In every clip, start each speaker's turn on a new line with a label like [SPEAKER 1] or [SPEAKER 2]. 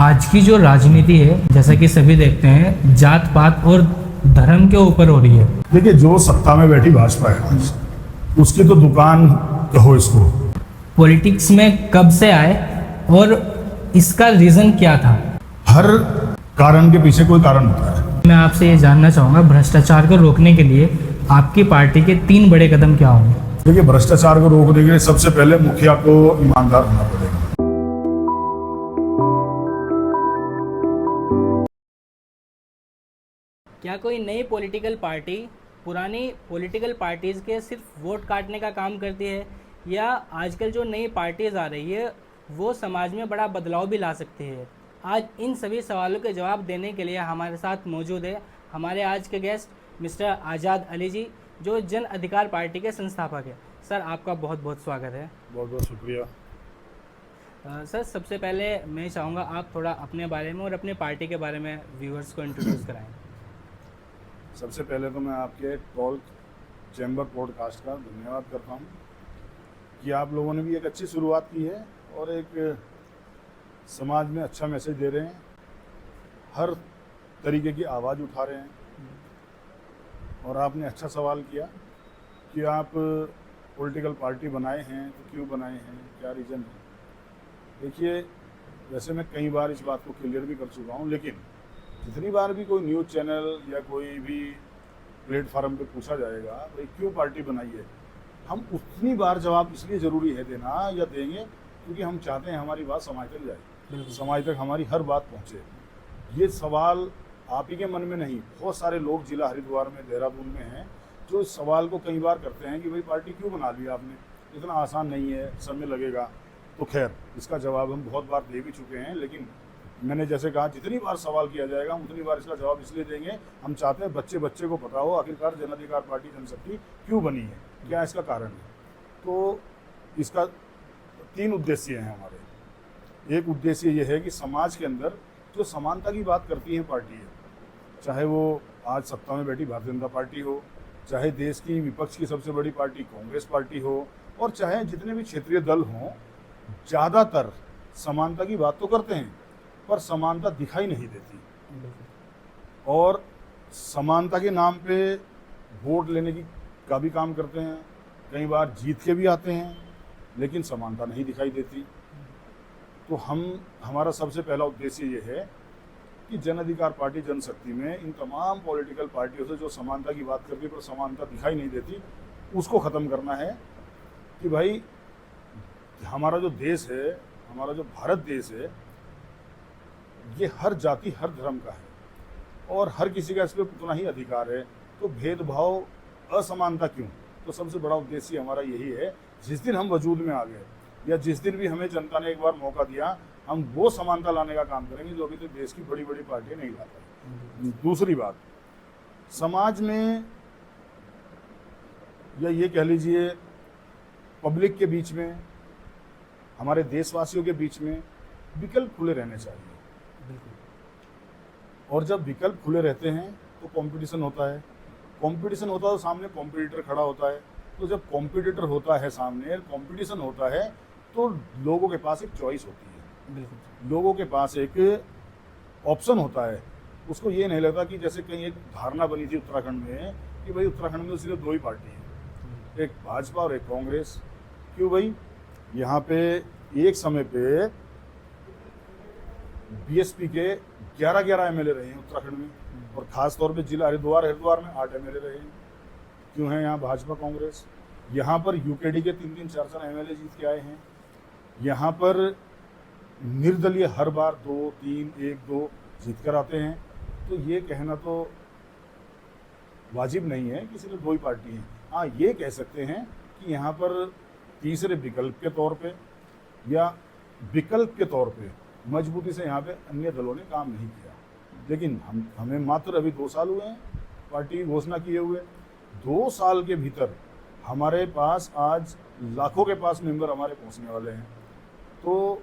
[SPEAKER 1] आज की जो राजनीति है, जैसा कि सभी देखते हैं, जात पात और धर्म के ऊपर हो रही है।
[SPEAKER 2] देखिए, जो सत्ता में बैठी भाजपा है उसकी तो दुकान कहो इसको।
[SPEAKER 1] पॉलिटिक्स में कब से आए और इसका रीजन क्या था?
[SPEAKER 2] हर कारण के पीछे कोई कारण होता है।
[SPEAKER 1] मैं आपसे ये जानना चाहूँगा, भ्रष्टाचार को रोकने के लिए आपकी पार्टी के 3 बड़े कदम क्या होंगे?
[SPEAKER 2] देखिए, भ्रष्टाचार को रोकने के लिए सबसे पहले मुखिया को ईमानदार होना पड़ेगा।
[SPEAKER 1] क्या कोई नई पॉलिटिकल पार्टी पुरानी पॉलिटिकल पार्टीज़ के सिर्फ वोट काटने का काम करती है, या आजकल जो नई पार्टीज़ आ रही है वो समाज में बड़ा बदलाव भी ला सकती है? आज इन सभी सवालों के जवाब देने के लिए हमारे साथ मौजूद है हमारे आज के गेस्ट मिस्टर आज़ाद अली जी, जो जन अधिकार पार्टी के संस्थापक है। सर, आपका बहुत बहुत स्वागत है।
[SPEAKER 2] बहुत बहुत शुक्रिया।
[SPEAKER 1] सर, सबसे पहले मैं चाहूँगा आप थोड़ा अपने बारे में और अपने पार्टी के बारे में व्यूअर्स को इंट्रोड्यूस कराएं।
[SPEAKER 2] सबसे पहले तो मैं आपके टॉक चैम्बर पॉडकास्ट का धन्यवाद करता हूं कि आप लोगों ने भी एक अच्छी शुरुआत की है और एक समाज में अच्छा मैसेज दे रहे हैं, हर तरीके की आवाज़ उठा रहे हैं। और आपने अच्छा सवाल किया कि आप पॉलिटिकल पार्टी बनाए हैं तो क्यों बनाए हैं, क्या रीज़न है। देखिए, वैसे मैं कई बार इस बात को क्लियर भी कर चुका हूँ, लेकिन जितनी बार भी कोई न्यूज़ चैनल या कोई भी प्लेटफार्म पे पूछा जाएगा भाई क्यों पार्टी बनाई है, हम उतनी बार जवाब इसलिए ज़रूरी है देना या देंगे क्योंकि हम चाहते हैं हमारी बात समाज तक जाए, समाज तक हमारी हर बात पहुँचे। ये सवाल आप ही के मन में नहीं, बहुत सारे लोग जिला हरिद्वार में, देहरादून में हैं जो इस सवाल को कई बार करते हैं कि भाई पार्टी क्यों बना ली आपने, इतना आसान नहीं है, समय लगेगा। तो खैर, इसका जवाब हम बहुत बार दे भी चुके हैं, लेकिन मैंने जैसे कहा जितनी बार सवाल किया जाएगा हम उतनी बार इसका जवाब इसलिए देंगे। हम चाहते हैं बच्चे बच्चे को पता हो आखिरकार जन अधिकार पार्टी जनशक्ति क्यों बनी है, क्या इसका कारण है। तो इसका 3 उद्देश्य हैं हमारे। एक उद्देश्य ये है कि समाज के अंदर जो समानता की बात करती है पार्टी है, चाहे वो आज सत्ता में बैठी भारतीय जनता पार्टी हो, चाहे देश की विपक्ष की सबसे बड़ी पार्टी कांग्रेस पार्टी हो, और चाहे जितने भी क्षेत्रीय दल हों, ज़्यादातर समानता की बात तो करते हैं पर समानता दिखाई नहीं देती। और समानता के नाम पे वोट लेने की का भी काम करते हैं, कई बार जीत के भी आते हैं, लेकिन समानता नहीं दिखाई देती। तो हमारा सबसे पहला उद्देश्य ये है कि जन अधिकार पार्टी जनशक्ति में इन तमाम पॉलिटिकल पार्टियों से जो समानता की बात करती है पर समानता दिखाई नहीं देती, उसको ख़त्म करना है। कि भाई हमारा जो देश है, हमारा जो भारत देश है, ये हर जाति हर धर्म का है और हर किसी का इस पर उतना ही अधिकार है। तो भेदभाव, असमानता क्यों? तो सबसे बड़ा उद्देश्य हमारा यही है। जिस दिन हम वजूद में आ गए या जिस दिन भी हमें जनता ने एक बार मौका दिया, हम वो समानता लाने का काम करेंगे जो अभी तक देश की बड़ी बड़ी पार्टियां नहीं ला पाई। दूसरी बात, समाज में या ये कह लीजिए पब्लिक के बीच में, हमारे देशवासियों के बीच में विकल्प खुले रहने चाहिए। और जब विकल्प खुले रहते हैं तो कंपटीशन होता है, कंपटीशन होता है तो सामने कॉम्पिटिटर खड़ा होता है। तो जब कॉम्पिटिटर होता है सामने, कंपटीशन होता है, तो लोगों के पास एक चॉइस होती है, लोगों के पास एक ऑप्शन होता है। उसको ये नहीं लगता कि जैसे कहीं एक धारणा बनी थी उत्तराखंड में कि भाई उत्तराखंड में तो सिर्फ 2 ही पार्टी हैं, एक भाजपा और एक कांग्रेस। क्यों भाई? यहाँ पे एक समय पे बीएसपी के 11 एमएलए रहे हैं उत्तराखंड में, और खास तौर पे जिला हरिद्वार में 8 एमएलए रहे हैं। क्यों है यहाँ भाजपा कांग्रेस? यहाँ पर यूकेडी के 3-3, 4-4 एमएलए जीत के आए हैं। यहाँ पर निर्दलीय हर बार 2, 3, 1, 2 जीत कर आते हैं। तो ये कहना तो वाजिब नहीं है कि सिर्फ 2 ही पार्टी हैं। हाँ, ये कह सकते हैं कि यहाँ पर तीसरे विकल्प के तौर पे या विकल्प के तौर पे मजबूती से यहाँ पे अन्य दलों ने काम नहीं किया। लेकिन हमें मात्र अभी 2 साल हुए हैं पार्टी की घोषणा किए हुए। 2 साल के भीतर हमारे पास आज लाखों के पास मेंबर हमारे पहुँचने वाले हैं। तो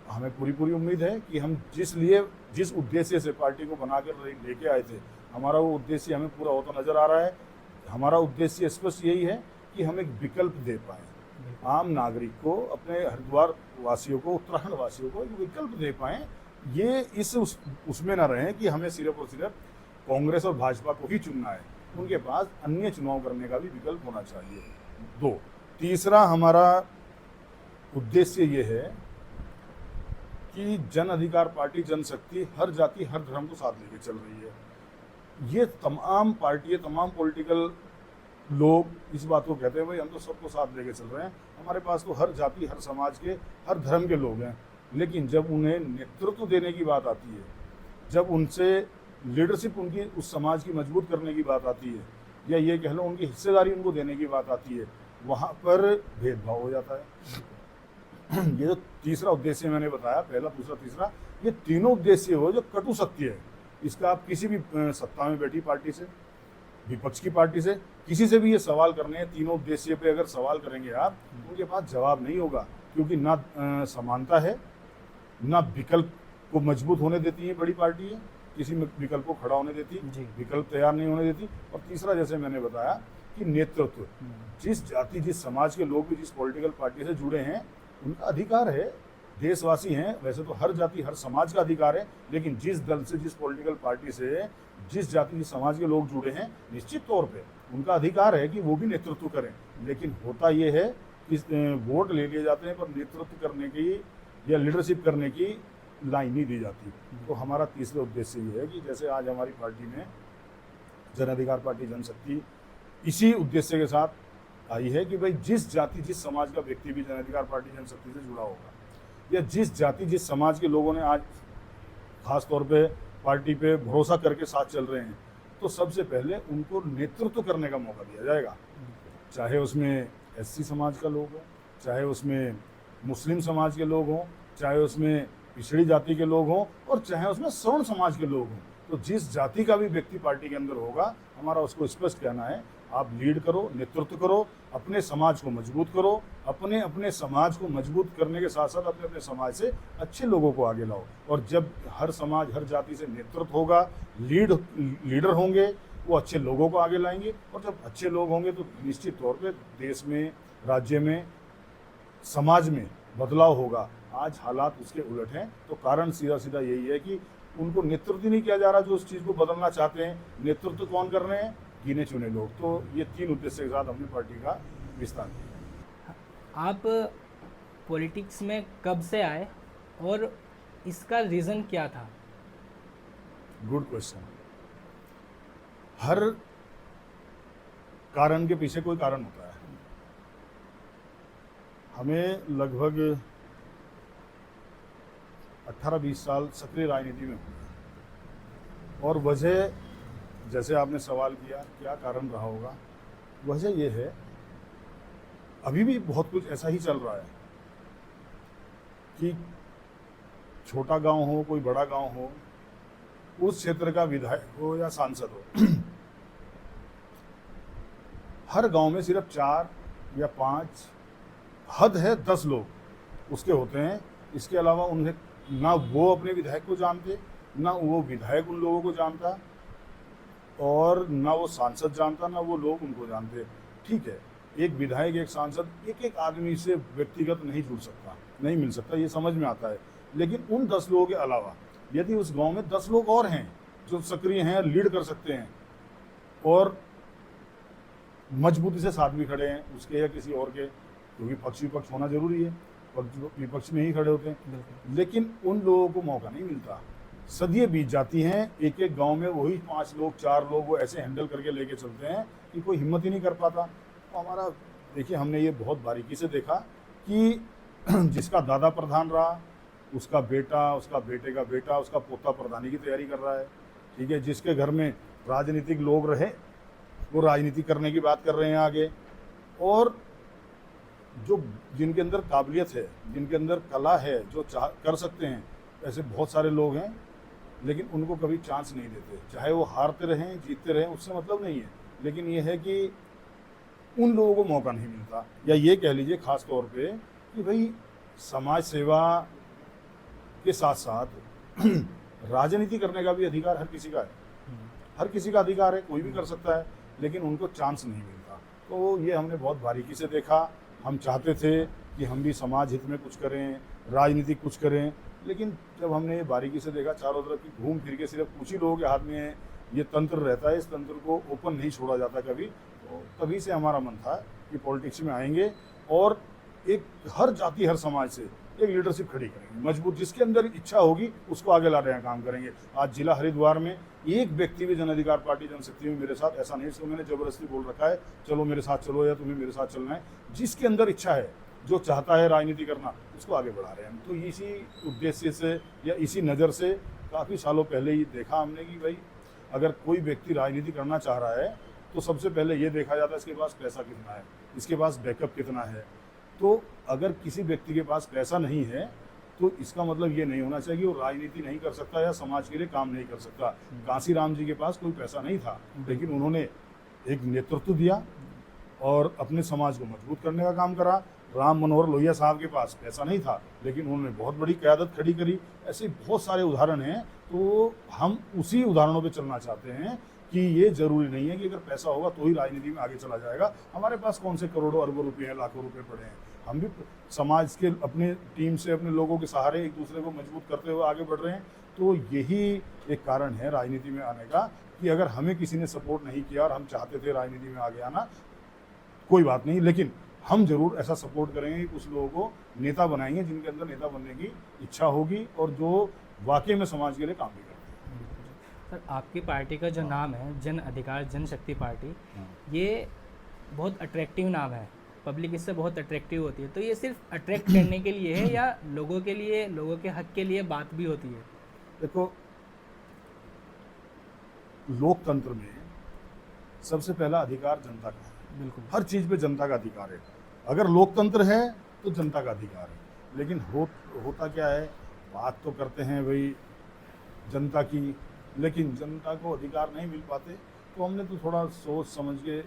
[SPEAKER 2] हमें पूरी उम्मीद है कि हम जिस उद्देश्य से पार्टी को बनाकर लेके आए थे, हमारा वो उद्देश्य हमें पूरा होता नज़र आ रहा है। हमारा उद्देश्य स्पष्ट यही है कि हम एक विकल्प दे पाएँ आम नागरिक को, अपने हरिद्वार वासियों को, उत्तराखंड वासियों को एक विकल्प दे पाएँ ये उसमें ना रहें कि हमें सिर्फ और सिर्फ कांग्रेस और भाजपा को ही चुनना है, उनके पास अन्य चुनाव करने का भी विकल्प होना चाहिए। दो, तीसरा हमारा उद्देश्य ये है कि जन अधिकार पार्टी जनशक्ति हर जाति हर धर्म को साथ लेके चल रही है। ये तमाम पार्टियां, तमाम पॉलिटिकल लोग इस बात को कहते हैं भाई हम तो सबको साथ लेके चल रहे हैं, हमारे पास तो हर जाति हर समाज के हर धर्म के लोग हैं। लेकिन जब उन्हें नेतृत्व देने की बात आती है, जब उनसे लीडरशिप उनकी उस समाज की मजबूत करने की बात आती है, या ये कह लो उनकी हिस्सेदारी उनको देने की बात आती है, वहाँ पर भेदभाव हो जाता है। ये जो तीसरा उद्देश्य मैंने बताया, पहला दूसरा तीसरा, ये तीनों उद्देश्य हो जो कटु सत्य है। इसका आप किसी भी सत्ता में बैठी पार्टी से, विपक्ष की पार्टी से, किसी से भी ये सवाल करने हैं, तीनों उद्देश्य पे अगर सवाल करेंगे आप, उनके पास जवाब नहीं होगा, क्योंकि ना समानता है, ना विकल्प को मजबूत होने देती है बड़ी पार्टी है, किसी में विकल्प को खड़ा होने देती, विकल्प तैयार नहीं होने देती। और तीसरा जैसे मैंने बताया कि नेतृत्व, जिस जाति जिस समाज के लोग भी जिस पॉलिटिकल पार्टी से जुड़े हैं उनका अधिकार है, देशवासी हैं, वैसे तो हर जाति हर समाज का अधिकार है, लेकिन जिस दल से जिस पॉलिटिकल पार्टी से जिस जाति जिस समाज के लोग जुड़े हैं, निश्चित तौर पे उनका अधिकार है कि वो भी नेतृत्व करें। लेकिन होता ये है कि वोट ले लिए जाते हैं पर नेतृत्व करने की या लीडरशिप करने की लाइन नहीं दी जाती। तो हमारा तीसरा उद्देश्य ये है कि जैसे आज हमारी पार्टी में जन अधिकार पार्टी जनशक्ति इसी उद्देश्य के साथ आई है कि भाई जिस जाति जिस समाज का व्यक्ति भी जन अधिकार पार्टी जनशक्ति से जुड़ा होगा, या जिस जाति जिस समाज के लोगों ने आज खास तौर पे पार्टी पे भरोसा करके साथ चल रहे हैं, तो सबसे पहले उनको नेतृत्व करने का मौका दिया जाएगा। चाहे उसमें एससी समाज का लोग हो, चाहे उसमें मुस्लिम समाज के लोग हों, चाहे उसमें पिछड़ी जाति के लोग हों, और चाहे उसमें सवर्ण समाज के लोग हों। तो जिस जाति का भी व्यक्ति पार्टी के अंदर होगा, हमारा उसको स्पष्ट कहना है आप लीड करो, नेतृत्व करो, अपने समाज को मजबूत करो, अपने समाज को मजबूत करने के साथ साथ अपने समाज से अच्छे लोगों को आगे लाओ। और जब हर समाज हर जाति से नेतृत्व होगा, लीडर होंगे, वो अच्छे लोगों को आगे लाएंगे, और जब अच्छे लोग होंगे तो निश्चित तौर पे देश में, राज्य में, समाज में बदलाव होगा। आज हालात उसके उलट हैं, तो कारण सीधा सीधा यही है कि उनको नेतृत्व नहीं किया जा रहा जो उस चीज़ को बदलना चाहते हैं। नेतृत्व कौन कर रहे हैं? गिने चुने लोग। तो ये तीन उद्देश्य के साथ हमने पार्टी का विस्तार किया।
[SPEAKER 1] आप पॉलिटिक्स में कब से आए और इसका रीज़न क्या था?
[SPEAKER 2] Good question. हर कारण के पीछे कोई कारण होता है। हमें लगभग 18-20 साल सक्रिय राजनीति में हुए, और वजह जैसे आपने सवाल किया क्या कारण रहा होगा, वजह यह है अभी भी बहुत कुछ ऐसा ही चल रहा है कि छोटा गांव हो, कोई बड़ा गांव हो, उस क्षेत्र का विधायक हो या सांसद हो, हर गांव में सिर्फ 4 या 5, हद है 10 लोग उसके होते हैं। इसके अलावा उन्हें ना वो अपने विधायक को जानते, ना वो विधायक उन लोगों को जानता, और ना वो सांसद जानता, ना वो लोग उनको जानते। ठीक है, एक विधायक एक सांसद एक आदमी से व्यक्तिगत नहीं जुड़ सकता, नहीं मिल सकता, ये समझ में आता है। लेकिन उन 10 लोगों के अलावा यदि उस गांव में 10 लोग और हैं जो सक्रिय हैं, लीड कर सकते हैं और मजबूती से साथ भी खड़े हैं उसके या किसी और के, क्योंकि पक्ष विपक्ष होना जरूरी है, विपक्ष में ही खड़े होते हैं, लेकिन उन लोगों को मौका नहीं मिलता। सदियाँ बीत जाती हैं, एक एक गांव में वही 5 लोग 4 लोग वो ऐसे हैंडल करके लेके चलते हैं कि कोई हिम्मत ही नहीं कर पाता। तो हमारा देखिए, हमने ये बहुत बारीकी से देखा कि जिसका दादा प्रधान रहा, उसका बेटा, उसका बेटे का बेटा, उसका पोता प्रधानी की तैयारी कर रहा है। ठीक है, जिसके घर में राजनीतिक लोग रहे वो राजनीति करने की बात कर रहे हैं आगे, और जो जिनके अंदर काबिलियत है, जिनके अंदर कला है, जो कर सकते हैं, ऐसे बहुत सारे लोग हैं, लेकिन उनको कभी चांस नहीं देते। चाहे वो हारते रहें जीतते रहें, उससे मतलब नहीं है, लेकिन ये है कि उन लोगों को मौका नहीं मिलता। या ये कह लीजिए खास तौर पे कि भाई समाज सेवा के साथ साथ राजनीति करने का भी अधिकार हर किसी का है, हर किसी का अधिकार है, कोई भी कर सकता है, लेकिन उनको चांस नहीं मिलता। तो ये हमने बहुत बारीकी से देखा। हम चाहते थे कि हम भी समाज हित में कुछ करें, राजनीति कुछ करें, लेकिन जब हमने ये बारीकी से देखा चारों तरफ की घूम फिर के सिर्फ कुछ ही लोगों के हाथ में ये तंत्र रहता है, इस तंत्र को ओपन नहीं छोड़ा जाता कभी, तो तभी से हमारा मन था कि पॉलिटिक्स में आएंगे और एक हर जाति हर समाज से एक लीडरशिप खड़ी करेंगे मजबूत, जिसके अंदर इच्छा होगी उसको आगे लाने का काम करेंगे। आज जिला हरिद्वार में एक व्यक्ति भी जन अधिकार पार्टी जनशक्ति में मेरे साथ ऐसा नहीं, इसको मैंने जबरदस्ती बोल रखा है चलो मेरे साथ चलो या तुम्हें मेरे साथ चलना है, जिसके अंदर इच्छा है जो चाहता है राजनीति करना उसको आगे बढ़ा रहे हैं हम। तो इसी उद्देश्य से या इसी नज़र से काफ़ी सालों पहले ही देखा हमने कि भाई अगर कोई व्यक्ति राजनीति करना चाह रहा है तो सबसे पहले ये देखा जाता है इसके पास पैसा कितना है, इसके पास बैकअप कितना है। तो अगर किसी व्यक्ति के पास पैसा नहीं है तो इसका मतलब ये नहीं होना चाहिए वो राजनीति नहीं कर सकता या समाज के लिए काम नहीं कर सकता। कांसीराम जी के पास कोई पैसा नहीं था, लेकिन उन्होंने एक नेतृत्व दिया और अपने समाज को मजबूत करने का काम करा। राम मनोहर लोहिया साहब के पास पैसा नहीं था, लेकिन उन्होंने बहुत बड़ी क़यादत खड़ी करी। ऐसे बहुत सारे उदाहरण हैं, तो हम उसी उदाहरणों पे चलना चाहते हैं कि ये ज़रूरी नहीं है कि अगर पैसा होगा तो ही राजनीति में आगे चला जाएगा। हमारे पास कौन से करोड़ों अरबों रुपए हैं, लाखों रुपए पड़े हैं, हम भी समाज के अपने टीम से अपने लोगों के सहारे एक दूसरे को मजबूत करते हुए आगे बढ़ रहे हैं। तो यही एक कारण है राजनीति में आने का कि अगर हमें किसी ने सपोर्ट नहीं किया और हम चाहते थे राजनीति में आगे आना, कोई बात नहीं, लेकिन हम जरूर ऐसा सपोर्ट करेंगे कि कुछ लोगों को नेता बनाएंगे जिनके अंदर नेता बनने की इच्छा होगी और जो वाकई में समाज के लिए काम भी करते हैं।
[SPEAKER 1] सर, आपकी पार्टी का जो नाम है जन अधिकार जनशक्ति पार्टी, ये बहुत अट्रैक्टिव नाम है, पब्लिक इससे बहुत अट्रैक्टिव होती है। तो ये सिर्फ अट्रैक्ट करने के लिए है या लोगों के लिए, लोगों के हक के लिए बात भी होती है?
[SPEAKER 2] देखो, लोकतंत्र में सबसे पहला अधिकार जनता का है।
[SPEAKER 1] बिल्कुल,
[SPEAKER 2] हर चीज़ पे जनता का अधिकार है। अगर लोकतंत्र है तो जनता का अधिकार है, लेकिन होता क्या है, बात तो करते हैं भाई जनता की, लेकिन जनता को अधिकार नहीं मिल पाते। तो हमने तो थोड़ा सोच समझ के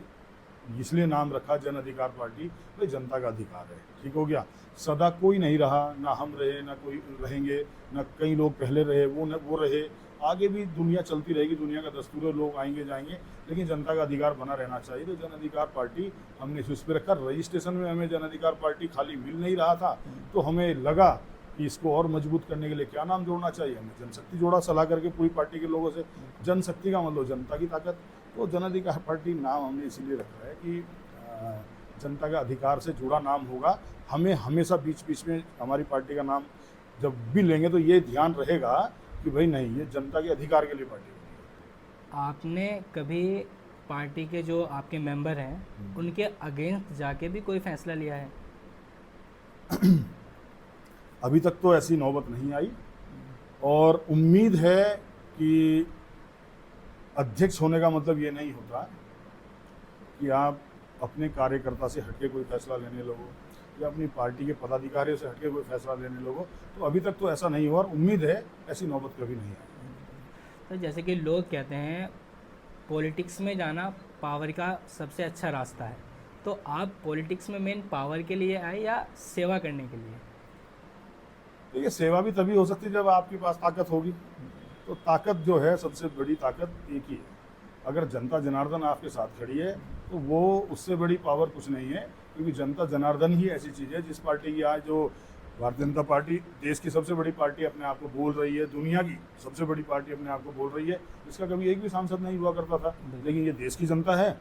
[SPEAKER 2] इसलिए नाम रखा जन अधिकार पार्टी, भाई जनता का अधिकार है, ठीक हो गया। सदा कोई नहीं रहा, ना हम रहे ना कोई रहेंगे, ना कई लोग पहले रहे वो रहे, आगे भी दुनिया चलती रहेगी, दुनिया का दस्तूर है, लोग आएंगे जाएंगे, लेकिन जनता का अधिकार बना रहना चाहिए। तो जन अधिकार पार्टी हमने उस पर रखा। रजिस्ट्रेशन में हमें जन अधिकार पार्टी खाली मिल नहीं रहा था, तो हमें लगा कि इसको और मजबूत करने के लिए क्या नाम जोड़ना चाहिए। हमने जनशक्ति जोड़ा सलाह करके पूरी पार्टी के लोगों से। जनशक्ति का मतलब जनता की ताकत, तो जन अधिकार पार्टी नाम हमने इसीलिए रखा है कि जनता का अधिकार से जुड़ा नाम होगा। हमें हमेशा बीच बीच में हमारी पार्टी का नाम जब भी लेंगे तो ये ध्यान रहेगा कि भाई नहीं, ये जनता के अधिकार के लिए पार्टी होगी।
[SPEAKER 1] आपने कभी पार्टी के जो आपके मेंबर हैं उनके अगेंस्ट जाके भी कोई फैसला लिया है?
[SPEAKER 2] अभी तक तो ऐसी नौबत नहीं आई और उम्मीद है कि अध्यक्ष होने का मतलब ये नहीं होता कि आप अपने कार्यकर्ता से हटके कोई फैसला लेने लगो या अपनी पार्टी के पदाधिकारियों से हटके कोई फैसला लेने लगो। तो अभी तक तो ऐसा नहीं हुआ और उम्मीद है ऐसी नौबत कभी नहीं आई।
[SPEAKER 1] तो जैसे कि लोग कहते हैं पॉलिटिक्स में जाना पावर का सबसे अच्छा रास्ता है, तो आप पॉलिटिक्स में मेन पावर के लिए आए या सेवा करने के लिए?
[SPEAKER 2] तो ये सेवा भी तभी हो सकती है जब आपके पास ताकत होगी। तो ताकत जो है, सबसे बड़ी ताकत एक ही है। अगर जनता जनार्दन आपके साथ खड़ी है तो वो उससे बड़ी पावर कुछ नहीं है, क्योंकि जनता जनार्दन ही ऐसी चीज़ है जिस पार्टी की आज जो भारतीय जनता पार्टी देश की सबसे बड़ी पार्टी अपने आप को बोल रही है, दुनिया की सबसे बड़ी पार्टी अपने आप को बोल रही है, इसका कभी एक भी सांसद नहीं हुआ करता था। लेकिन ये देश की जनता है,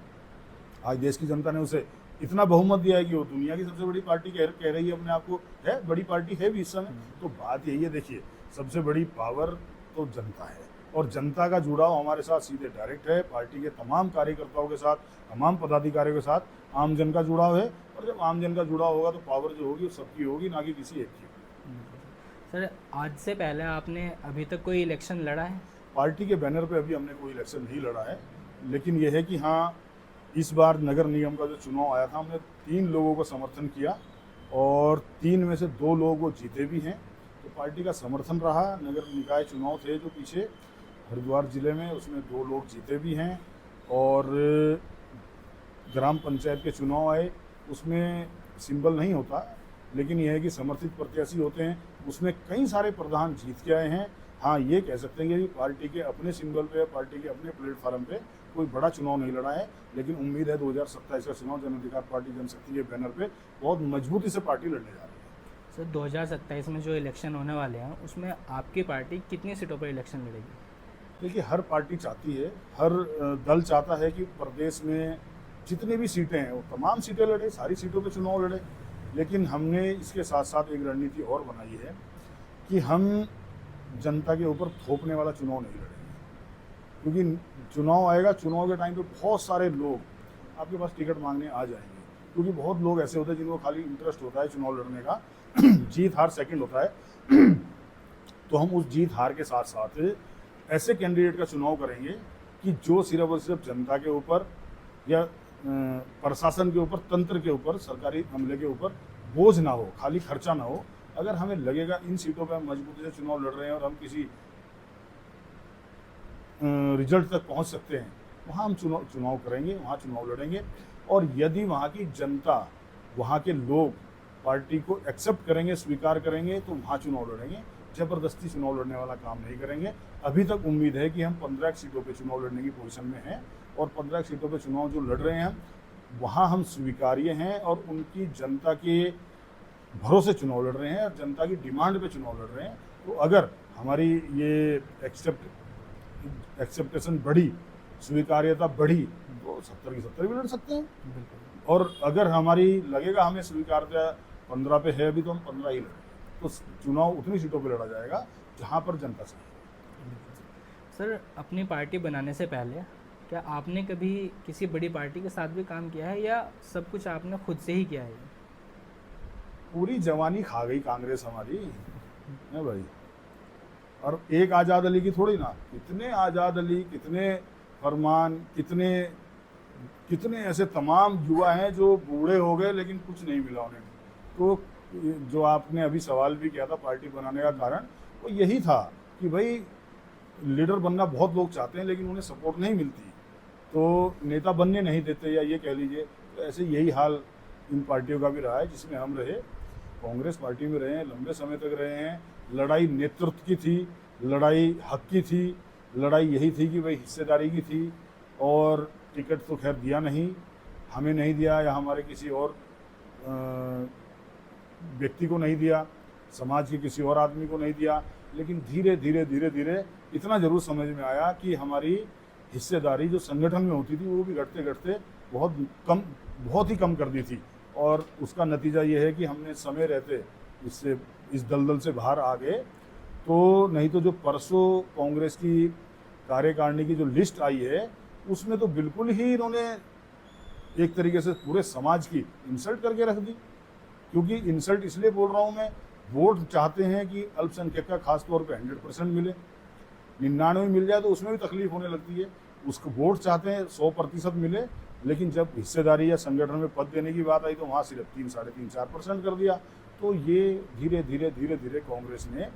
[SPEAKER 2] आज देश की जनता ने उसे इतना बहुमत दिया है कि वो दुनिया की सबसे बड़ी पार्टी कह रही है अपने आप को, है बड़ी पार्टी है भी इस समय। तो बात यही है, देखिए सबसे बड़ी पावर तो जनता है और जनता का जुड़ाव हमारे साथ सीधे डायरेक्ट है। पार्टी के तमाम कार्यकर्ताओं के साथ, तमाम पदाधिकारियों के साथ आम जन का जुड़ाव है और जब आम जन का जुड़ाव होगा तो पावर जो होगी वो सबकी होगी, ना कि किसी एक की।
[SPEAKER 1] सर, आज से पहले आपने अभी तक कोई इलेक्शन लड़ा है?
[SPEAKER 2] पार्टी के बैनर पे अभी हमने कोई इलेक्शन नहीं लड़ा है, लेकिन यह है कि हाँ, इस बार नगर निगम का जो चुनाव आया था हमने 3 लोगों को समर्थन किया और 3 में से 2 लोग वो जीते भी हैं। तो पार्टी का समर्थन रहा। नगर निकाय चुनाव थे जो पीछे हरिद्वार ज़िले में, उसमें 2 लोग जीते भी हैं और ग्राम पंचायत के चुनाव आए, उसमें सिंबल नहीं होता, लेकिन यह है कि समर्थित प्रत्याशी होते हैं, उसमें कई सारे प्रधान जीत के आए हैं। हाँ, ये कह सकते हैं कि पार्टी के अपने सिंबल पे, पार्टी के अपने प्लेटफार्म पे कोई बड़ा चुनाव नहीं लड़ा है, लेकिन उम्मीद है 2027 का चुनाव जन अधिकार पार्टी जनशक्ति के बैनर पे बहुत मजबूती से पार्टी लड़ने जा रही है।
[SPEAKER 1] सर 2027 में जो इलेक्शन होने वाले हैं उसमें आपकी पार्टी कितनी सीटों पर इलेक्शन लड़ेगी?
[SPEAKER 2] देखिए, हर पार्टी चाहती है, हर दल चाहता है कि प्रदेश में जितनी भी सीटें हैं वो तमाम सीटें लड़े, सारी सीटों पे चुनाव लड़े। लेकिन हमने इसके साथ साथ एक रणनीति और बनाई है कि हम जनता के ऊपर थोपने वाला चुनाव नहीं लड़ेंगे। क्योंकि चुनाव आएगा, चुनाव के टाइम पे बहुत सारे लोग आपके पास टिकट मांगने आ जाएंगे। क्योंकि बहुत लोग ऐसे होते हैं जिनको खाली इंटरेस्ट होता है चुनाव लड़ने का, जीत हार सेकंड होता है। तो हम उस जीत हार के साथ साथ ऐसे कैंडिडेट का चुनाव करेंगे कि जो सिर्फ और सिर्फ जनता के ऊपर या प्रशासन के ऊपर, तंत्र के ऊपर, सरकारी अमले के ऊपर बोझ ना हो, खाली खर्चा ना हो। अगर हमें लगेगा इन सीटों पर हम मजबूती से चुनाव लड़ रहे हैं और हम किसी रिजल्ट तक पहुंच सकते हैं, वहाँ हम चुनाव करेंगे, वहाँ चुनाव लड़ेंगे। और यदि वहाँ की जनता, वहाँ के लोग पार्टी को एक्सेप्ट करेंगे, स्वीकार करेंगे, तो वहाँ चुनाव लड़ेंगे। जबरदस्ती चुनाव लड़ने वाला काम नहीं करेंगे। अभी तक उम्मीद है कि हम 15 सीटों पे चुनाव लड़ने की पोजीशन में हैं और 15 सीटों पे चुनाव जो लड़ रहे हैं वहाँ हम स्वीकार्य हैं और उनकी जनता के भरोसे चुनाव लड़ रहे हैं और जनता की डिमांड पे चुनाव लड़ रहे हैं। तो अगर हमारी ये एक्सेप्टेशन बढ़ी, स्वीकार्यता बढ़ी, तो 70 की 70 भी लड़ सकते हैं।
[SPEAKER 1] बिल्कुल।
[SPEAKER 2] और अगर हमारी लगेगा हमें स्वीकार्यता 15 पे है अभी, तो हम 15 ही लड़ेंगे। तो चुनाव उतनी सीटों पे लड़ा जाएगा जहाँ पर जनता चाहिए।
[SPEAKER 1] सर, अपनी पार्टी बनाने से पहले क्या आपने कभी किसी बड़ी पार्टी के साथ भी काम किया है या सब कुछ आपने खुद से ही किया है?
[SPEAKER 2] पूरी जवानी खा गई कांग्रेस हमारी है भाई। और एक आज़ाद अली की थोड़ी ना, कितने आज़ाद अली, कितने फरमान, कितने कितने ऐसे तमाम युवा हैं जो बूढ़े हो गए लेकिन कुछ नहीं मिला उन्हें। तो जो आपने अभी सवाल भी किया था पार्टी बनाने का कारण, वो यही था कि भाई लीडर बनना बहुत लोग चाहते हैं लेकिन उन्हें सपोर्ट नहीं मिलती, तो नेता बनने नहीं देते, या ये कह लीजिए। तो ऐसे यही हाल इन पार्टियों का भी रहा है जिसमें हम रहे। कांग्रेस पार्टी में रहे हैं, लंबे समय तक रहे हैं। लड़ाई नेतृत्व की थी, लड़ाई हक की थी, लड़ाई यही थी कि भाई हिस्सेदारी की थी। और टिकट तो खैर दिया नहीं, हमें नहीं दिया या हमारे किसी और व्यक्ति को नहीं दिया, समाज के किसी और आदमी को नहीं दिया। लेकिन धीरे धीरे धीरे धीरे इतना ज़रूर समझ में आया कि हमारी हिस्सेदारी जो संगठन में होती थी वो भी घटते घटते बहुत ही कम कर दी थी। और उसका नतीजा ये है कि हमने समय रहते इस दलदल से बाहर आ गए। तो नहीं तो जो परसों कांग्रेस की कार्यकारिणी की जो लिस्ट आई है उसमें तो बिल्कुल ही इन्होंने एक तरीके से पूरे समाज की इंसल्ट करके रख दी। क्योंकि इंसल्ट इसलिए बोल रहा हूँ मैं, वोट चाहते हैं कि अल्पसंख्यक का खासतौर पे 100% मिले, 99 मिल जाए तो उसमें भी तकलीफ होने लगती है। उसको वोट चाहते हैं 100% मिले, लेकिन जब हिस्सेदारी या संगठन में पद देने की बात आई तो वहाँ सिर्फ 3, 3.5, 4% कर दिया। तो ये धीरे धीरे धीरे धीरे कांग्रेस ने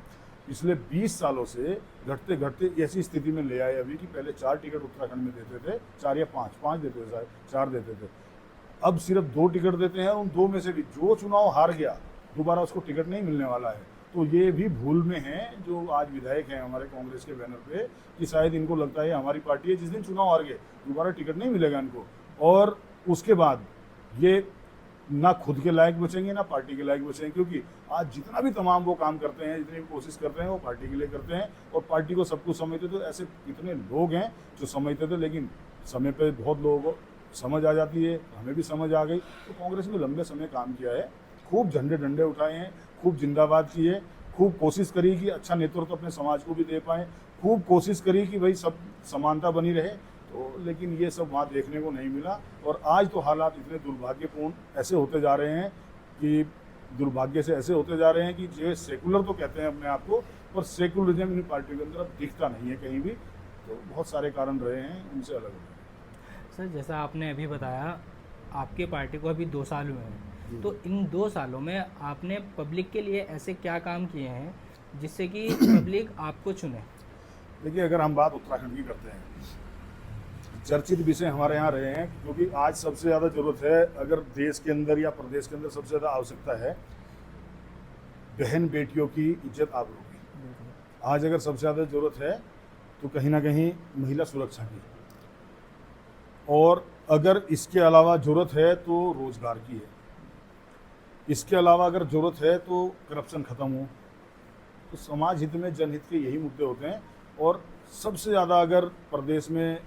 [SPEAKER 2] पिछले 20 सालों से घटते घटते ऐसी स्थिति में ले आए अभी कि पहले 4 टिकट उत्तराखंड में देते थे, 4 या 5 देते थे, 4 देते थे। अब सिर्फ 2 टिकट देते हैं। उन 2 में से भी जो चुनाव हार गया दोबारा उसको टिकट नहीं मिलने वाला है। तो ये भी भूल में हैं जो आज विधायक हैं हमारे कांग्रेस के बैनर पे, कि शायद इनको लगता है हमारी पार्टी है, जिस दिन चुनाव हार गए दोबारा टिकट नहीं मिलेगा इनको। और उसके बाद ये ना खुद के लायक बचेंगे ना पार्टी के लायक बचेंगे। क्योंकि आज जितना भी तमाम वो काम करते हैं, जितनी भी कोशिश करते हैं, वो पार्टी के लिए करते हैं और पार्टी को सब कुछ समझते। तो ऐसे कितने लोग हैं जो समझते थे, लेकिन समय पे बहुत लोगों को समझ आ जाती है, हमें भी समझ आ गई। तो कांग्रेस ने लंबे समय काम किया है, खूब झंडे डंडे उठाए हैं, खूब जिंदाबाद किए, खूब कोशिश करी कि अच्छा नेतृत्व अपने समाज को भी दे पाएँ, खूब कोशिश करी कि भाई सब समानता बनी रहे। तो लेकिन ये सब वहाँ देखने को नहीं मिला। और आज तो हालात इतने दुर्भाग्यपूर्ण ऐसे होते जा रहे हैं कि दुर्भाग्य से ऐसे होते जा रहे हैं कि जो सेकुलर तो कहते हैं अपने आप को, पर सेकुलरिज्म इन पार्टियों के अंदर अब दिखता नहीं है कहीं भी। तो बहुत सारे कारण रहे हैं, उनसे अलग हो गए।
[SPEAKER 1] सर, जैसा आपने अभी बताया आपके पार्टी को अभी 2 साल हुए हैं, तो इन 2 सालों में आपने पब्लिक के लिए ऐसे क्या काम किए हैं जिससे कि पब्लिक आपको चुने?
[SPEAKER 2] देखिए, अगर हम बात उत्तराखंड की करते हैं, चर्चित विषय हमारे यहाँ रहे हैं, क्योंकि आज सबसे ज़्यादा ज़रूरत है, अगर देश के अंदर या प्रदेश के अंदर सबसे ज़्यादा आवश्यकता है बहन बेटियों की इज्जत आबरू की। आज अगर सबसे ज़्यादा ज़रूरत है तो कहीं ना कहीं महिला सुरक्षा की, और अगर इसके अलावा ज़रूरत है तो रोज़गार की है। इसके अलावा अगर ज़रूरत है तो करप्शन ख़त्म हो, तो समाज हित में जनहित के यही मुद्दे होते हैं। और सबसे ज़्यादा अगर प्रदेश में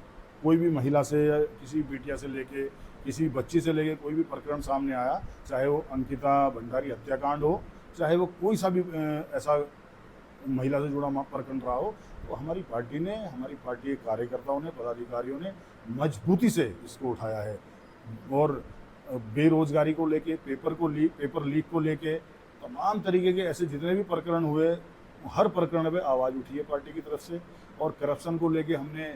[SPEAKER 2] कोई भी महिला से या किसी बिटिया से लेके किसी बच्ची से लेके कोई भी प्रकरण सामने आया, चाहे वो अंकिता भंडारी हत्याकांड हो, चाहे वो कोई सा भी ऐसा महिला से जुड़ा प्रकरण रहा हो, तो हमारी पार्टी के कार्यकर्ताओं ने, पदाधिकारियों ने मजबूती से इसको उठाया है। और बेरोजगारी को लेके, पेपर लीक को लेके, तमाम तरीके के ऐसे जितने भी प्रकरण हुए, हर प्रकरण पे आवाज़ उठी है पार्टी की तरफ से। और करप्शन को लेके हमने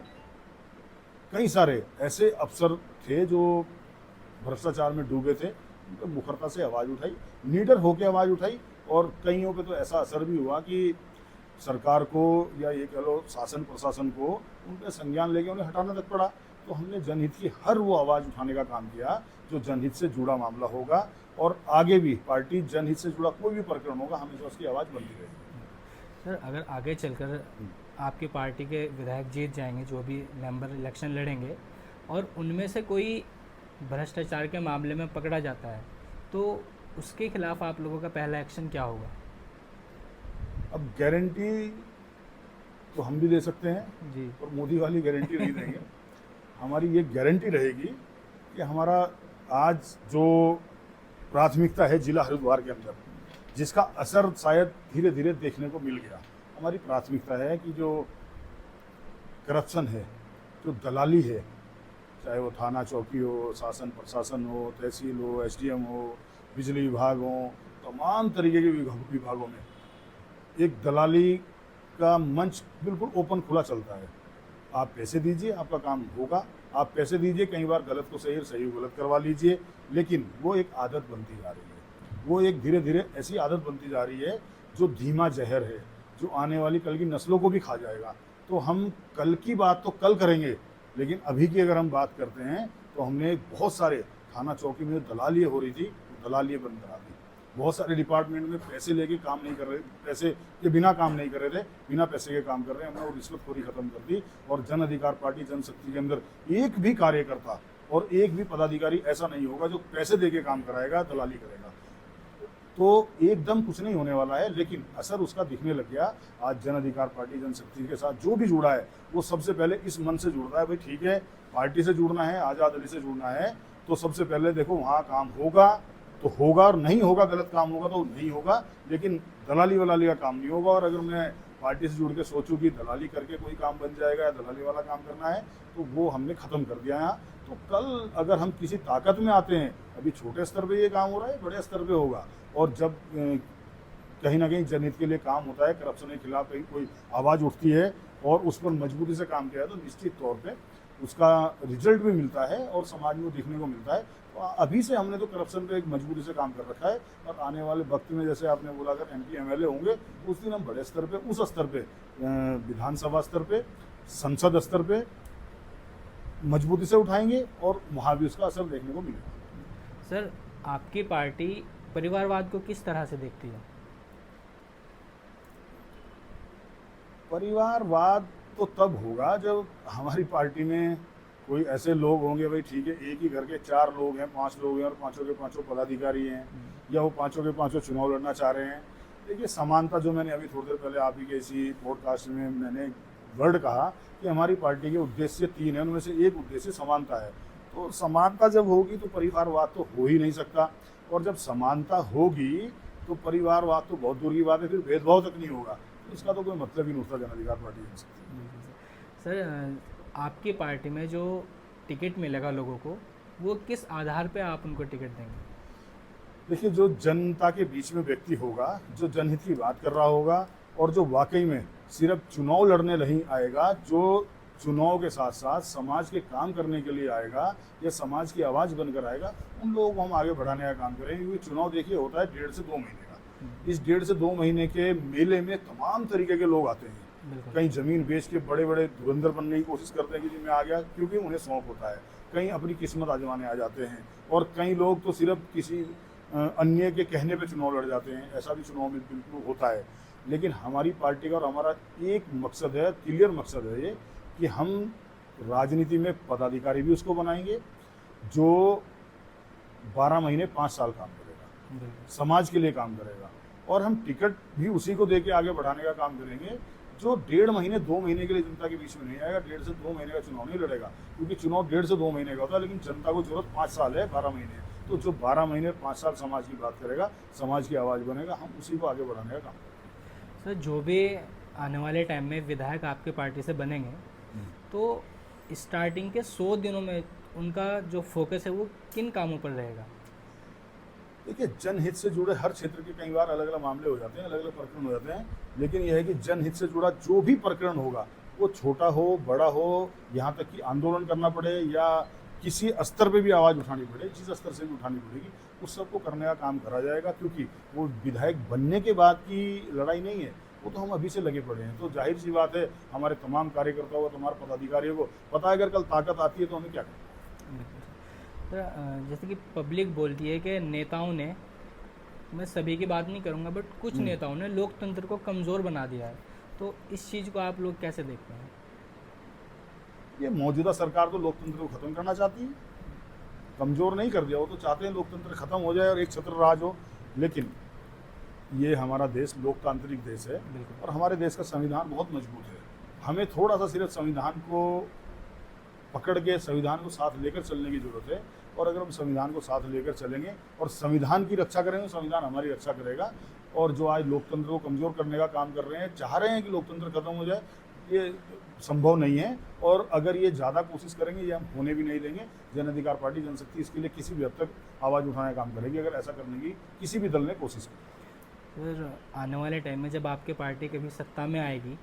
[SPEAKER 2] कई सारे ऐसे अफसर थे जो भ्रष्टाचार में डूबे थे, उन पर मुखरता से आवाज़ उठाई, निडर होकर आवाज़ उठाई। और कईयों पे तो ऐसा असर भी हुआ कि सरकार को या ये कह लो शासन प्रशासन को उन पर संज्ञान लेके उन्हें हटाना तक पड़ा। तो हमने जनहित की हर वो आवाज़ उठाने का काम किया जो जनहित से जुड़ा मामला होगा, और आगे भी पार्टी जनहित से जुड़ा कोई भी प्रकरण होगा, हमेशा उसकी आवाज़ बनती रहेगी।
[SPEAKER 1] सर, अगर आगे चलकर आपकी पार्टी के विधायक जीत जाएंगे, जो भी मेंबर इलेक्शन लड़ेंगे, और उनमें से कोई भ्रष्टाचार के मामले में पकड़ा जाता है, तो उसके खिलाफ आप लोगों का पहला एक्शन क्या होगा?
[SPEAKER 2] अब गारंटी तो हम भी दे सकते हैं
[SPEAKER 1] जी।
[SPEAKER 2] और मोदी वाली गारंटी नहीं देंगे। हमारी ये गारंटी रहेगी कि हमारा आज जो प्राथमिकता है जिला हरिद्वार के अंदर, जिसका असर शायद धीरे धीरे देखने को मिल गया, हमारी प्राथमिकता है कि जो करप्शन है, जो दलाली है, चाहे वो थाना चौकी हो, शासन प्रशासन हो, तहसील हो, एसडीएम हो, बिजली विभाग हो, तमाम तरीके के विभागों में एक दलाली का मंच बिल्कुल ओपन खुला चलता है। आप पैसे दीजिए, आपका काम होगा। आप पैसे दीजिए, कई बार गलत को सही और सही को गलत करवा लीजिए, लेकिन वो एक आदत बनती जा रही है। वो एक धीरे धीरे ऐसी आदत बनती जा रही है जो धीमा जहर है, जो आने वाली कल की नस्लों को भी खा जाएगा। तो हम कल की बात तो कल करेंगे, लेकिन अभी की अगर हम बात करते हैं तो हमने बहुत सारे थाना चौकी में दलाली हो रही थी, वो दलाली बंद करा दी। बहुत सारे डिपार्टमेंट में पैसे लेके काम नहीं कर रहे, पैसे के बिना काम नहीं कर रहे थे, बिना पैसे के काम कर रहे हैं। हमने वो रिश्वतखोरी खत्म कर दी। और जन अधिकार पार्टी जनशक्ति के अंदर एक भी कार्यकर्ता और एक भी पदाधिकारी ऐसा नहीं होगा जो पैसे दे के काम कराएगा, दलाली करेगा। तो एकदम कुछ नहीं होने वाला है, लेकिन असर उसका दिखने लग गया। आज जन अधिकार पार्टी जनशक्ति के साथ जो भी जुड़ा है, वो सबसे पहले इस मन से जुड़ता है, भाई ठीक है, पार्टी से जुड़ना है, आज़ाद अली से जुड़ना है, तो सबसे पहले देखो वहाँ काम होगा तो होगा, और नहीं होगा, गलत काम होगा तो नहीं होगा, लेकिन दलाली वलाली का काम नहीं होगा। और अगर मैं पार्टी से जुड़ के सोचूं कि दलाली करके कोई काम बन जाएगा या दलाली वाला काम करना है, तो वो हमने ख़त्म कर दिया है। तो कल अगर हम किसी ताकत में आते हैं, अभी छोटे स्तर पे ये काम हो रहा है, बड़े स्तर पे होगा। और जब कहीं ना कहीं जनहित के लिए काम होता है, करप्शन के खिलाफ कहीं कोई आवाज़ उठती है और उस पर मजबूती से काम किया है, तो निश्चित तौर पे उसका रिजल्ट भी मिलता है और समाज में देखने को मिलता है। तो अभी से हमने तो करप्शन पे एक मजबूती से काम कर रखा है, और आने वाले वक्त में जैसे आपने बोला अगर MP MLA होंगे, उस दिन हम बड़े स्तर पे, उस स्तर पे, विधानसभा स्तर पे, संसद स्तर पे मजबूती से उठाएंगे और वहाँ भी उसका असर देखने को मिलेगा।
[SPEAKER 1] सर, आपकी पार्टी परिवारवाद को किस तरह से देखती है?
[SPEAKER 2] परिवारवाद तो तब होगा जब हमारी पार्टी में कोई ऐसे लोग होंगे, भाई ठीक है, एक ही घर के 4 लोग हैं, 5 लोग हैं और पांचों के पांचों पदाधिकारी हैं, या वो पांचों के पांचों चुनाव लड़ना चाह रहे हैं। देखिए, समानता, जो मैंने अभी थोड़ी देर पहले आप ही के इसी पॉडकास्ट में मैंने वर्ड कहा कि हमारी पार्टी के उद्देश्य 3 हैं, उनमें से एक उद्देश्य समानता है। तो समानता जब होगी तो परिवारवाद तो हो ही नहीं सकता, और जब समानता होगी तो परिवारवाद तो बहुत दूर की बात है, फिर भेदभाव तक नहीं होगा। इसका तो कोई मतलब ही नहीं होता जन अधिकार पार्टी बन सकती।
[SPEAKER 1] सर, आपकी पार्टी में जो टिकट मिलेगा लोगों को, वो किस आधार पे आप उनको टिकट देंगे?
[SPEAKER 2] देखिए, जो जनता के बीच में व्यक्ति होगा, जो जनहित की बात कर रहा होगा, और जो वाकई में सिर्फ चुनाव लड़ने नहीं आएगा, जो चुनाव के साथ साथ समाज के काम करने के लिए आएगा या समाज की आवाज़ बनकर आएगा, उन लोगों को हम आगे बढ़ाने का काम करेंगे। क्योंकि चुनाव देखिए होता है 1.5 से 2 महीने का। इस 1.5 से 2 महीने के मेले में तमाम तरीके के लोग आते हैं। कहीं ज़मीन बेच के बड़े बड़े धुरंधर बनने की कोशिश करते हैं कि जी मैं आ गया, क्योंकि उन्हें शौक होता है। कहीं अपनी किस्मत आजमाने आ जाते हैं, और कई लोग तो सिर्फ किसी अन्य के कहने पे चुनाव लड़ जाते हैं। ऐसा भी चुनाव में बिल्कुल होता है। लेकिन हमारी पार्टी का और हमारा एक मकसद है, क्लियर मकसद है ये, कि हम राजनीति में पदाधिकारी भी उसको बनाएंगे जो 12 महीने 5 साल काम करेगा।
[SPEAKER 1] बिल्कुल।
[SPEAKER 2] समाज के लिए काम करेगा, और हम टिकट भी उसी को दे के आगे बढ़ाने का काम करेंगे जो 1.5 महीने 2 महीने के लिए जनता के बीच में नहीं आएगा। 1.5 से 2 महीने का चुनाव नहीं लड़ेगा, क्योंकि चुनाव 1.5 से 2 महीने का होता है, लेकिन जनता को जरूरत 5 साल है, 12 महीने है। तो जो 12 महीने 5 साल समाज की बात करेगा, समाज की आवाज़ बनेगा, हम उसी को आगे बढ़ाने का काम करेंगे।
[SPEAKER 1] सर, जो भी आने वाले टाइम में विधायक आपके पार्टी से बनेंगे, तो स्टार्टिंग के 100 दिनों में उनका जो फोकस है वो किन कामों पर रहेगा?
[SPEAKER 2] देखिए, जनहित से जुड़े हर क्षेत्र के कई बार अलग अलग मामले हो जाते हैं, अलग अलग प्रकरण हो जाते हैं, लेकिन यह है कि जनहित से जुड़ा जो भी प्रकरण होगा, वो छोटा हो बड़ा हो, यहाँ तक कि आंदोलन करना पड़े या किसी स्तर पे भी आवाज़ उठानी पड़े, जिस स्तर से भी उठानी पड़ेगी, उस सबको करने का काम करा जाएगा। क्योंकि वो विधायक बनने के बाद की लड़ाई नहीं है, वो तो हम अभी से लगे पड़े हैं। तो जाहिर सी बात है, हमारे तमाम कार्यकर्ताओं को, हमारे पदाधिकारियों को पता है, अगर कल ताकत आती है तो हमें क्या करना है।
[SPEAKER 1] सर, जैसे कि पब्लिक बोलती है कि नेताओं ने, मैं सभी की बात नहीं करूंगा, बट कुछ नेताओं ने लोकतंत्र को कमज़ोर बना दिया है, तो इस चीज़ को आप लोग कैसे देखते हैं?
[SPEAKER 2] ये मौजूदा सरकार तो लोकतंत्र को खत्म करना चाहती है, कमजोर नहीं कर दिया। वो तो चाहते हैं लोकतंत्र खत्म हो जाए और एक छत्र राज हो। लेकिन ये हमारा देश लोकतांत्रिक देश है, और हमारे देश का संविधान बहुत मजबूत है। हमें थोड़ा सा सिर्फ संविधान को पकड़ के, संविधान को साथ लेकर चलने की जरूरत है। और अगर हम संविधान को साथ लेकर चलेंगे और संविधान की रक्षा करेंगे, संविधान हमारी रक्षा करेगा। और जो आज लोकतंत्र को कमज़ोर करने का काम कर रहे हैं, चाह रहे हैं कि लोकतंत्र खत्म हो जाए, ये संभव नहीं है। और अगर ये ज़्यादा कोशिश करेंगे, ये हम होने भी नहीं देंगे। जन अधिकार पार्टी, जनशक्ति इसके लिए किसी भी हद तक आवाज़ उठाने का काम करेगी, अगर ऐसा करने की किसी भी दल ने कोशिश की।
[SPEAKER 1] फिर आने वाले टाइम में जब आपके पार्टी कभी सत्ता में आएगी,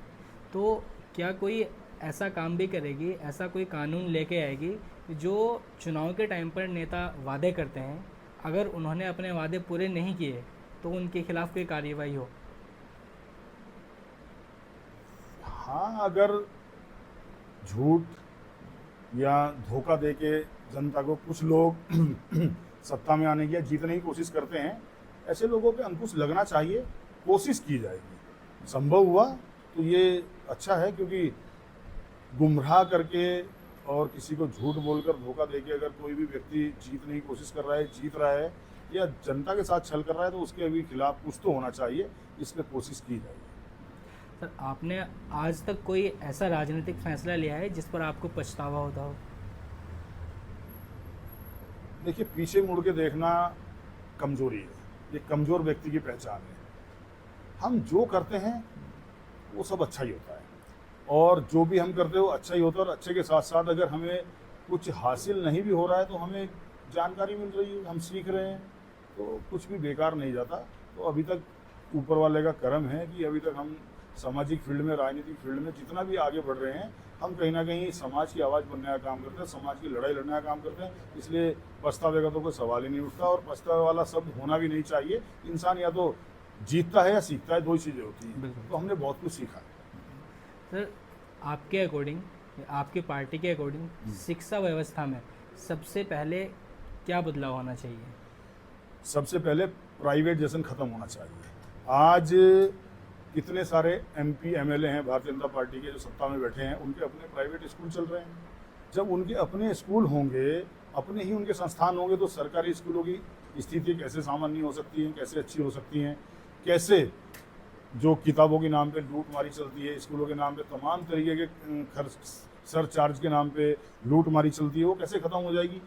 [SPEAKER 1] तो क्या कोई ऐसा काम भी करेगी, ऐसा कोई कानून लेके आएगी जो चुनाव के टाइम पर नेता वादे करते हैं, अगर उन्होंने अपने वादे पूरे नहीं किए तो उनके खिलाफ कोई कार्रवाई हो?
[SPEAKER 2] हाँ, अगर झूठ या धोखा देके जनता को कुछ लोग सत्ता में आने की या जीतने की कोशिश करते हैं, ऐसे लोगों पे अंकुश लगना चाहिए, कोशिश की जाएगी। संभव हुआ तो ये अच्छा है, क्योंकि गुमराह करके और किसी को झूठ बोलकर, धोखा देके अगर कोई भी व्यक्ति जीतने की कोशिश कर रहा है, जीत रहा है, या जनता के साथ छल कर रहा है, तो उसके भी खिलाफ कुछ तो होना चाहिए। इस पर कोशिश की जाएगी।
[SPEAKER 1] सर, आपने आज तक कोई ऐसा राजनीतिक फैसला लिया है जिस पर आपको पछतावा होता हो?
[SPEAKER 2] देखिए, पीछे मुड़ के देखना कमजोरी है, ये कमजोर व्यक्ति की पहचान है। हम जो करते हैं वो सब अच्छा ही होता है, और जो भी हम करते हैं वो अच्छा ही होता है। और अच्छे के साथ साथ अगर हमें कुछ हासिल नहीं भी हो रहा है तो हमें जानकारी मिल रही है, हम सीख रहे हैं, तो कुछ भी बेकार नहीं जाता। तो अभी तक ऊपर वाले का करम है कि अभी तक हम सामाजिक फील्ड में, राजनीतिक फील्ड में जितना भी आगे बढ़ रहे हैं, हम कहीं ना कहीं समाज की आवाज़ बनने का काम करते हैं, समाज की लड़ाई लड़ने का काम करते हैं। इसलिए पछतावे का तो कोई सवाल ही नहीं उठता, और पछतावे वाला शब्द होना भी नहीं चाहिए। इंसान या तो जीतता है या सीखता है, दो ही चीज़ें होती हैं। तो हमने बहुत कुछ सीखा है।
[SPEAKER 1] सर, आपके अकॉर्डिंग, आपकी पार्टी के अकॉर्डिंग, शिक्षा व्यवस्था में सबसे पहले क्या बदलाव होना चाहिए?
[SPEAKER 2] सबसे पहले प्राइवेटाइजेशन खत्म होना चाहिए। आज कितने सारे एमपी एमएलए हैं भारतीय जनता पार्टी के जो सत्ता में बैठे हैं, उनके अपने प्राइवेट स्कूल चल रहे हैं। जब उनके अपने स्कूल होंगे, अपने ही उनके संस्थान होंगे, तो सरकारी स्कूलों की स्थिति कैसे सामान्य हो सकती है, कैसे अच्छी हो सकती हैं? कैसे जो किताबों के नाम पे लूटमारी चलती है, स्कूलों के नाम पे तमाम तरीके के खर्च, सरचार्ज के नाम पे लूटमारी चलती है, वो कैसे खत्म हो जाएगी?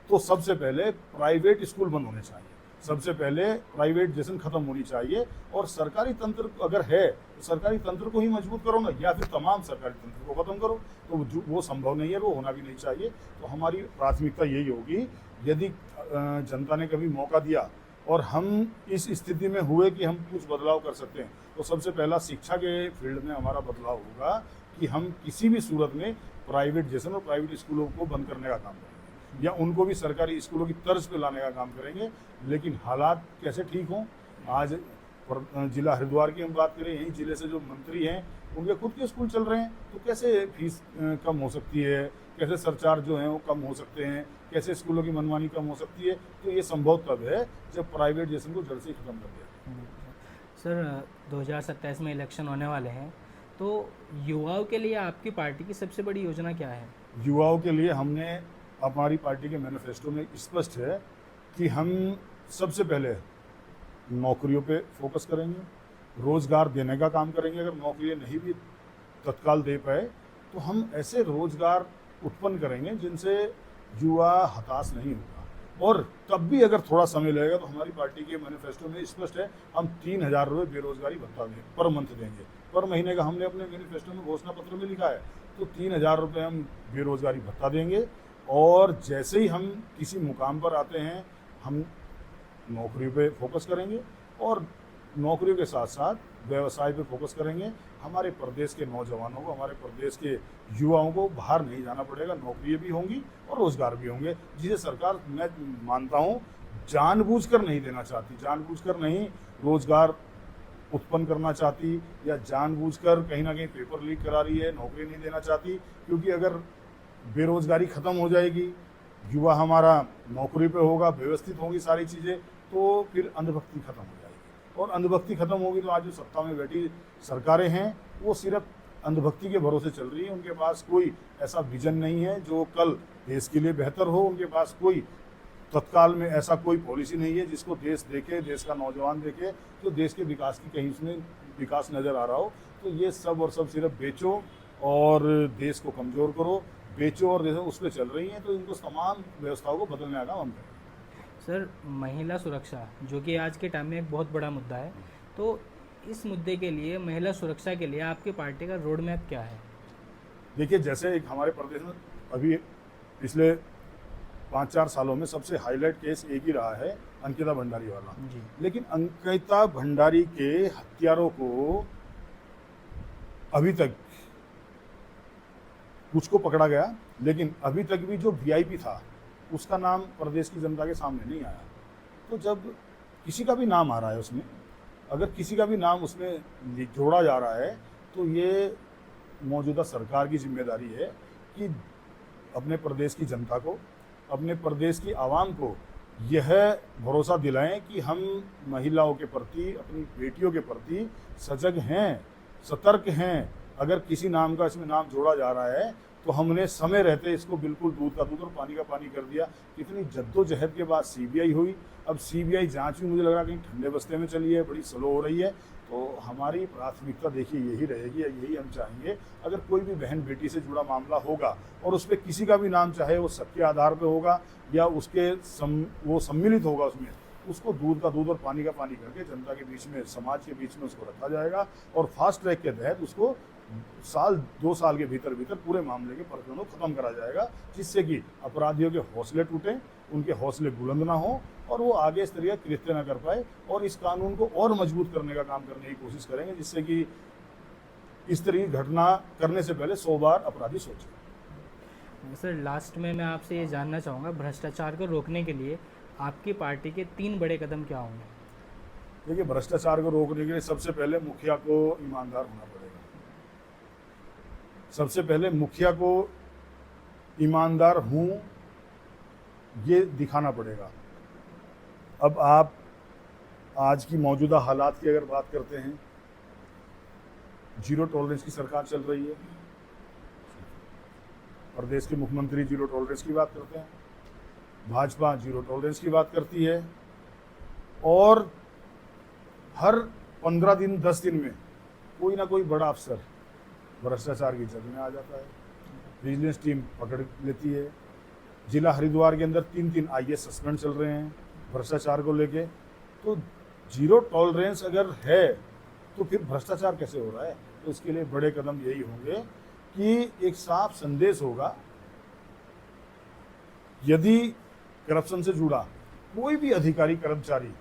[SPEAKER 2] तो सबसे पहले प्राइवेट स्कूल बंद होने चाहिए, सबसे पहले प्राइवेटाइजेशन खत्म होनी चाहिए। और सरकारी तंत्र अगर है तो सरकारी तंत्र को ही मजबूत करो ना, या फिर तमाम सरकारी तंत्र को खत्म करो। तो वो संभव नहीं है, वो होना भी नहीं चाहिए। तो हमारी प्राथमिकता यही होगी, यदि जनता ने कभी मौका दिया और हम इस स्थिति में हुए कि हम कुछ बदलाव कर सकते हैं, तो सबसे पहला शिक्षा के फील्ड में हमारा बदलाव होगा कि हम किसी भी सूरत में प्राइवेटाइजेशन और प्राइवेट स्कूलों को बंद करने का काम करेंगे, या उनको भी सरकारी स्कूलों की तर्ज पे लाने का काम करेंगे। लेकिन हालात कैसे ठीक हों? आज जिला हरिद्वार की हम बात करें, यही जिले से जो मंत्री हैं उनके खुद के स्कूल चल रहे हैं, तो कैसे फीस कम हो सकती है, कैसे सरचार्ज जो हैं वो कम हो सकते हैं, कैसे स्कूलों की मनमानी कम हो सकती है? तो ये संभव तब है जब प्राइवेटाइजेशन को जड़ से खत्म कर दिया।
[SPEAKER 1] सर, 2027 में इलेक्शन होने वाले हैं, तो युवाओं के लिए आपकी पार्टी की सबसे बड़ी योजना क्या है?
[SPEAKER 2] युवाओं के लिए हमने, हमारी पार्टी के मैनिफेस्टो में स्पष्ट है कि हम सबसे पहले नौकरियों पे फोकस करेंगे, रोज़गार देने का काम करेंगे। अगर नौकरियाँ नहीं भी तत्काल दे पाए तो हम ऐसे रोज़गार उत्पन्न करेंगे जिनसे युवा हताश नहीं होगा। और तब भी अगर थोड़ा समय लगेगा तो हमारी पार्टी के मैनिफेस्टो में स्पष्ट है, हम 3,000 रुपये बेरोजगारी भत्ता देंगे, पर मंथ देंगे, पर महीने का हमने अपने मैनिफेस्टो में घोषणा पत्र में लिखा है। तो 3,000 रुपये हम बेरोजगारी भत्ता देंगे। और जैसे ही हम किसी मुकाम पर आते हैं हम नौकरियों पे फोकस करेंगे और नौकरियों के साथ साथ व्यवसाय पे फोकस करेंगे। हमारे प्रदेश के नौजवानों को, हमारे प्रदेश के युवाओं को बाहर नहीं जाना पड़ेगा, नौकरियाँ भी होंगी और रोज़गार भी होंगे, जिसे सरकार, मैं मानता हूँ, जानबूझकर नहीं देना चाहती, जानबूझकर नहीं रोज़गार उत्पन्न करना चाहती या जानबूझकर कहीं ना कहीं पेपर लीक करा रही है, नौकरी नहीं देना चाहती। क्योंकि अगर बेरोज़गारी ख़त्म हो जाएगी, युवा हमारा नौकरी पे होगा, व्यवस्थित होंगी सारी चीज़ें, तो फिर अंधभक्ति खत्म हो जाएगी। और अंधभक्ति खत्म होगी तो आज जो सत्ता में बैठी सरकारें हैं वो सिर्फ अंधभक्ति के भरोसे चल रही है। उनके पास कोई ऐसा विजन नहीं है जो कल देश के लिए बेहतर हो। उनके पास कोई तत्काल में ऐसा कोई पॉलिसी नहीं है जिसको देश देखे, देश का नौजवान देखे, तो देश के विकास की कहीं उसमें विकास नज़र आ रहा हो। तो ये सब और सब सिर्फ बेचो और देश को कमज़ोर करो, बेचो और उस पर चल रही हैं। तो इनको तमाम व्यवस्थाओं को बदलने का हम करें।
[SPEAKER 1] सर, महिला सुरक्षा जो कि आज के टाइम में एक बहुत बड़ा मुद्दा है, तो इस मुद्दे के लिए, महिला सुरक्षा के लिए आपकी पार्टी का रोड मैप क्या है?
[SPEAKER 2] देखिए, जैसे एक हमारे प्रदेश में अभी पिछले 5-4 सालों में सबसे हाईलाइट केस एक ही रहा है, अंकिता भंडारी वाला
[SPEAKER 1] जी।
[SPEAKER 2] लेकिन अंकिता भंडारी के हत्यारों को अभी तक कुछ को पकड़ा गया, लेकिन अभी तक भी जो वीआईपी था उसका नाम प्रदेश की जनता के सामने नहीं आया। तो जब किसी का भी नाम आ रहा है उसमें, अगर किसी का भी नाम उसमें जोड़ा जा रहा है, तो ये मौजूदा सरकार की जिम्मेदारी है कि अपने प्रदेश की जनता को, अपने प्रदेश की आवाम को यह भरोसा दिलाएं कि हम महिलाओं के प्रति, अपनी बेटियों के प्रति सजग हैं, सतर्क हैं। अगर किसी नाम का इसमें नाम जोड़ा जा रहा है तो हमने समय रहते इसको बिल्कुल दूध का दूध और पानी का पानी कर दिया। कितनी जद्दोजहद के बाद सीबीआई हुई। अब सीबीआई जांच भी मुझे लग रहा है कहीं ठंडे बस्ते में चली है, बड़ी स्लो हो रही है। तो हमारी प्राथमिकता देखिए यही रहेगी, यही हम चाहेंगे। अगर कोई भी बहन बेटी से जुड़ा मामला होगा और उस पर किसी का भी नाम, चाहे वो सबके आधार पर होगा या उसके वो सम्मिलित होगा उसमें, उसको दूध का दूध और पानी का पानी करके जनता के बीच में, समाज के बीच में उसको रखा जाएगा और फास्ट ट्रैक के तहत उसको 1-2 साल के भीतर भीतर पूरे मामले के प्रकरणों को खत्म करा जाएगा, जिससे कि अपराधियों के हौसले टूटें, उनके हौसले बुलंद ना हो और वो आगे इस तरह के कृत्य ना कर पाए। और इस कानून को और मजबूत करने का काम करने की कोशिश करेंगे, जिससे कि इस तरह की घटना करने से पहले 100 बार अपराधी सोचें।
[SPEAKER 1] सर, लास्ट में मैं आपसे ये जानना चाहूँगा, भ्रष्टाचार को रोकने के लिए आपकी पार्टी के 3 बड़े कदम क्या होंगे?
[SPEAKER 2] देखिए, भ्रष्टाचार को रोकने के लिए सबसे पहले मुखिया को ईमानदार होना पड़ेगा। सबसे पहले मुखिया को ईमानदार हूँ ये दिखाना पड़ेगा। अब आप आज की मौजूदा हालात की अगर बात करते हैं, जीरो टॉलरेंस की सरकार चल रही है, प्रदेश के मुख्यमंत्री जीरो टॉलरेंस की बात करते हैं, भाजपा जीरो टॉलरेंस की बात करती है और हर 15 दिन 10 दिन में कोई ना कोई बड़ा अफसर भ्रष्टाचार की जद में आ जाता है। विजिलेंस टीम पकड़ लेती है। जिला हरिद्वार के अंदर 3-3 आईएएस सस्पेंड चल रहे हैं भ्रष्टाचार को लेके। तो जीरो टॉलरेंस अगर है तो फिर भ्रष्टाचार कैसे हो रहा है? तो इसके लिए बड़े कदम यही होंगे कि एक साफ संदेश होगा, यदि करप्शन से जुड़ा कोई भी अधिकारी कर्मचारी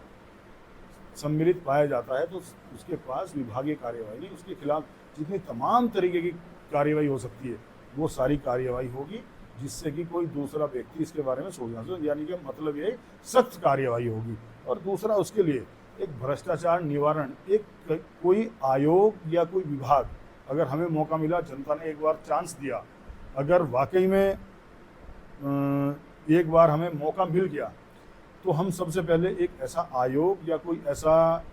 [SPEAKER 2] सम्मिलित पाया जाता है तो उसके पास विभागीय कार्यवाही नहीं, उसके खिलाफ जितनी तमाम तरीके की कार्यवाही हो सकती है वो सारी कार्यवाही होगी, जिससे कि कोई दूसरा व्यक्ति इसके बारे में सोच ना सके। यानी कि मतलब ये सख्त कार्यवाही होगी। और दूसरा, उसके लिए एक भ्रष्टाचार निवारण, एक कोई आयोग या कोई विभाग, अगर हमें मौका मिला, जनता ने एक बार चांस दिया, अगर वाकई में एक बार हमें मौका मिल गया, तो हम सबसे पहले एक ऐसा आयोग या कोई ऐसा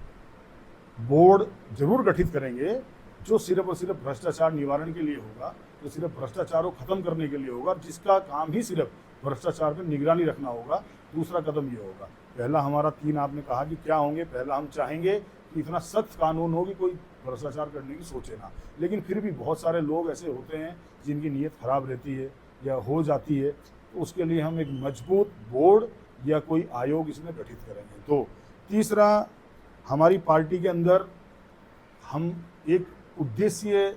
[SPEAKER 2] बोर्ड जरूर गठित करेंगे जो सिर्फ और सिर्फ भ्रष्टाचार निवारण के लिए होगा, जो सिर्फ भ्रष्टाचार को खत्म करने के लिए होगा, जिसका काम ही सिर्फ भ्रष्टाचार पर निगरानी रखना होगा। दूसरा कदम ये होगा। पहला हमारा 3 आपने कहा कि क्या होंगे, पहला हम चाहेंगे कि इतना सख्त कानून हो कि कोई भ्रष्टाचार करने की सोचे ना, लेकिन फिर भी बहुत सारे लोग ऐसे होते हैं जिनकी नीयत खराब रहती है या हो जाती है, तो उसके लिए हम एक मजबूत बोर्ड या कोई आयोग इसमें गठित करेंगे। तो तीसरा, हमारी पार्टी के अंदर हम एक उद्देश्य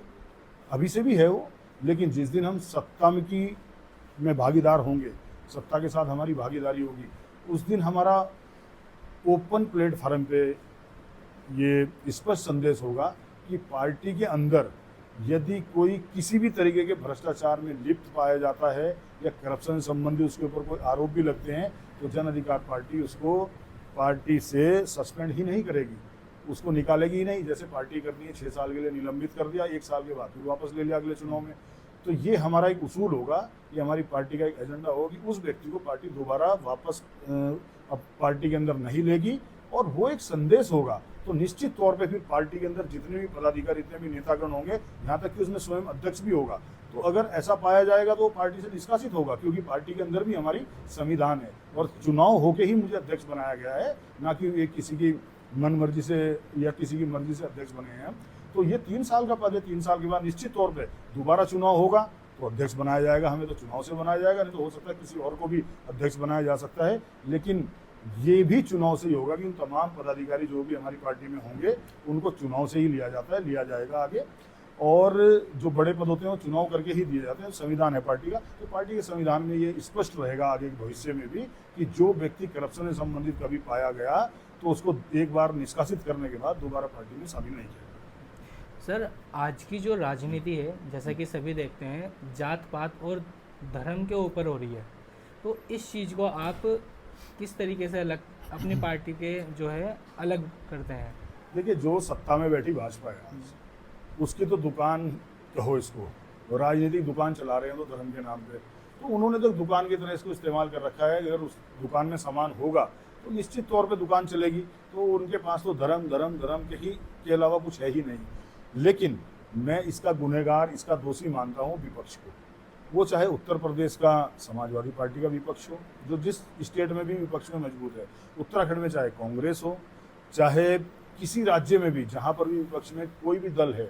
[SPEAKER 2] अभी से भी है वो, लेकिन जिस दिन हम सत्ता में भागीदार होंगे, सत्ता के साथ हमारी भागीदारी होगी, उस दिन हमारा ओपन प्लेटफार्म पे ये स्पष्ट संदेश होगा कि पार्टी के अंदर यदि कोई किसी भी तरीके के भ्रष्टाचार में लिप्त पाया जाता है या करप्शन संबंधी उसके ऊपर कोई आरोप भी लगते हैं, तो जन अधिकार पार्टी उसको पार्टी से सस्पेंड ही नहीं करेगी, उसको निकालेगी ही नहीं। जैसे पार्टी करनी है 6 साल के लिए निलंबित कर दिया, 1 साल के बाद फिर वापस ले लिया अगले चुनाव में। तो ये हमारा एक उसूल होगा, ये हमारी पार्टी का एक एजेंडा होगा कि उस व्यक्ति को पार्टी दोबारा वापस अब पार्टी के अंदर नहीं लेगी, और वो एक संदेश होगा। तो निश्चित तौर पे फिर पार्टी के अंदर जितने भी पदाधिकारी, जितने भी नेतागण होंगे, यहाँ तक कि उसमें स्वयं अध्यक्ष भी होगा, तो अगर ऐसा पाया जाएगा तो पार्टी से निष्कासित होगा, क्योंकि पार्टी के अंदर भी हमारी संविधान है और चुनाव होके ही मुझे अध्यक्ष बनाया गया है, ना कि ये किसी की मन मर्जी से या किसी की मर्जी से अध्यक्ष बने हैं। तो ये 3 साल का पद है, 3 साल के बाद निश्चित तौर पे दोबारा चुनाव होगा तो अध्यक्ष बनाया जाएगा, हमें तो चुनाव से बनाया जाएगा, नहीं तो हो सकता है किसी और को भी अध्यक्ष बनाया जा सकता है, लेकिन ये भी चुनाव से ही होगा कि उन तमाम पदाधिकारी जो भी हमारी पार्टी में होंगे उनको चुनाव से ही लिया जाता है, लिया जाएगा आगे। और जो बड़े पद होते हैं वो चुनाव करके ही दिए जाते हैं, संविधान है पार्टी का, तो पार्टी के संविधान में ये स्पष्ट रहेगा आगे भविष्य में भी कि जो व्यक्ति करप्शन से संबंधित कभी पाया गया तो उसको एक बार निष्कासित करने के बाद दोबारा पार्टी में शामिल नहीं किया।
[SPEAKER 1] सर, आज की जो राजनीति है, जैसा कि सभी देखते हैं, जात पात और धर्म के ऊपर हो रही है, तो इस चीज़ को आप किस तरीके से अलग अपनी पार्टी के जो है अलग करते हैं?
[SPEAKER 2] देखिए, जो सत्ता में बैठी भाजपा है उसकी तो दुकान कहो इसको, राजनीतिक दुकान चला रहे हैं तो धर्म के नाम पे, तो उन्होंने तो दुकान की तरह इसको इस्तेमाल कर रखा है। अगर उस दुकान में सामान होगा तो निश्चित तौर पे दुकान चलेगी, तो उनके पास तो धर्म धर्म धर्म के अलावा कुछ है ही नहीं। लेकिन मैं इसका गुनहगार, इसका दोषी मानता हूँ विपक्ष को, वो चाहे उत्तर प्रदेश का समाजवादी पार्टी का विपक्ष हो, जो जिस स्टेट में भी विपक्ष में मजबूत है, उत्तराखंड में चाहे कांग्रेस हो, चाहे किसी राज्य में भी जहाँ पर भी विपक्ष में कोई भी दल है,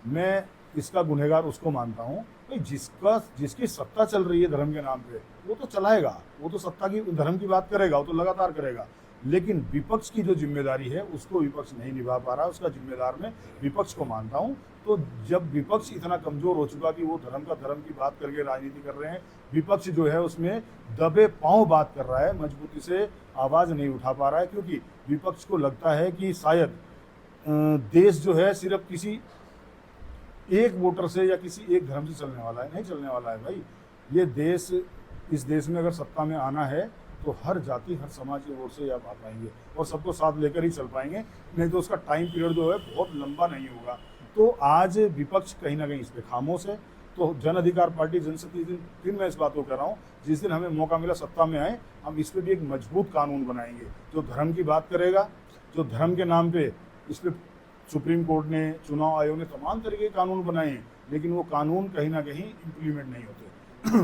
[SPEAKER 2] मैं इसका गुनहगार उसको मानता हूँ। भाई जिसकी सत्ता चल रही है धर्म के नाम पे, वो तो चलाएगा, वो तो सत्ता की धर्म की बात करेगा, वो तो लगातार करेगा, लेकिन विपक्ष की जो जिम्मेदारी है उसको विपक्ष नहीं निभा पा रहा, उसका जिम्मेदार मैं विपक्ष को मानता हूँ। तो जब विपक्ष इतना कमजोर हो चुका कि वो धर्म की बात करके राजनीति कर रहे हैं, विपक्ष जो है उसमें दबे पांव बात कर रहा है, मजबूती से आवाज़ नहीं उठा पा रहा है, क्योंकि विपक्ष को लगता है कि शायद देश जो है सिर्फ किसी एक वोटर से या किसी एक धर्म से चलने वाला है। नहीं चलने वाला है भाई, ये देश, इस देश में अगर सत्ता में आना है तो हर जाति हर समाज के वोट से आप आ पाएंगे और सबको साथ लेकर ही चल पाएंगे, नहीं तो उसका टाइम पीरियड जो है बहुत लंबा नहीं होगा। तो आज विपक्ष कहीं ना कहीं इस पर खामोश है। तो जन अधिकार पार्टी जनशक्ति, दिन फिर मैं इस बात को कह रहा हूँ, जिस दिन हमें मौका मिला सत्ता में आए, हम इस पर भी एक मजबूत कानून बनाएंगे जो धर्म की बात करेगा, जो धर्म के नाम पे इस पर सुप्रीम कोर्ट ने, चुनाव आयोग ने तमाम तरीके के कानून बनाए हैं, लेकिन वो कानून कहीं ना कहीं इम्प्लीमेंट नहीं होते